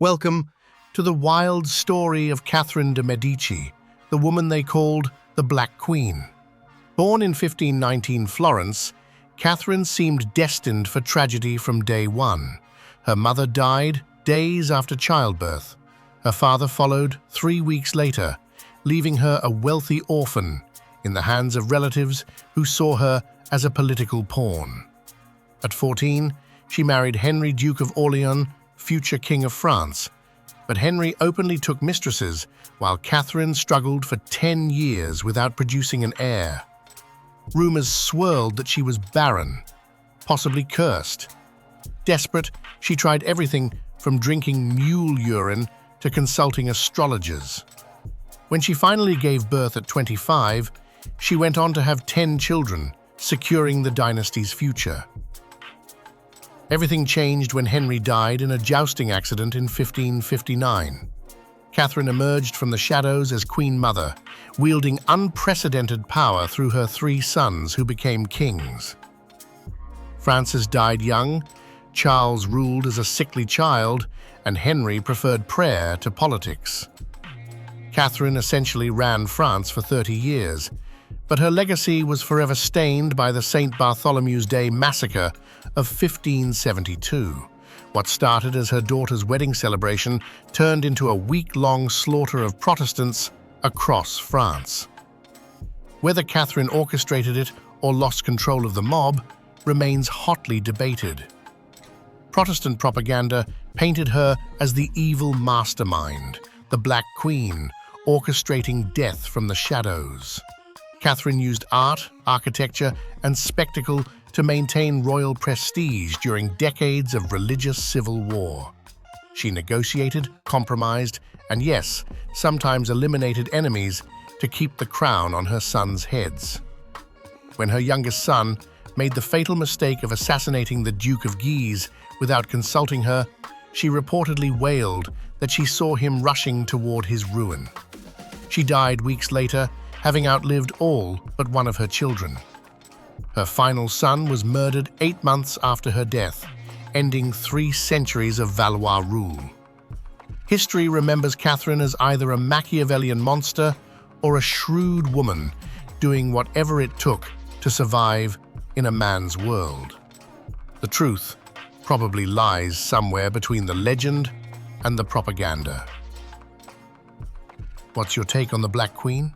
Welcome to the wild story of Catherine de Medici, the woman they called the Black Queen. Born in 1519 Florence, Catherine seemed destined for tragedy from day one. Her mother died days after childbirth. Her father followed 3 weeks later, leaving her a wealthy orphan in the hands of relatives who saw her as a political pawn. At 14, she married Henry, Duke of Orleans, future King of France, but Henry openly took mistresses while Catherine struggled for 10 years without producing an heir. Rumors swirled that she was barren, possibly cursed. Desperate, she tried everything from drinking mule urine to consulting astrologers. When she finally gave birth at 25, she went on to have 10 children, securing the dynasty's future. Everything changed when Henry died in a jousting accident in 1559. Catherine emerged from the shadows as Queen Mother, wielding unprecedented power through her 3 sons who became kings. Francis died young, Charles ruled as a sickly child, and Henry preferred prayer to politics. Catherine essentially ran France for 30 years, but her legacy was forever stained by the St. Bartholomew's Day massacre of 1572. What started as her daughter's wedding celebration turned into a week-long slaughter of Protestants across France. Whether Catherine orchestrated it or lost control of the mob remains hotly debated. Protestant propaganda painted her as the evil mastermind, the Black Queen, orchestrating death from the shadows. Catherine used art, architecture, and spectacle to maintain royal prestige during decades of religious civil war. She negotiated, compromised, and yes, sometimes eliminated enemies to keep the crown on her sons' heads. When her youngest son made the fatal mistake of assassinating the Duke of Guise without consulting her, she reportedly wailed that she saw him rushing toward his ruin. She died weeks later, having outlived all but one of her children. Her final son was murdered 8 months after her death, ending 3 centuries of Valois rule. History remembers Catherine as either a Machiavellian monster or a shrewd woman doing whatever it took to survive in a man's world. The truth probably lies somewhere between the legend and the propaganda. What's your take on the Black Queen?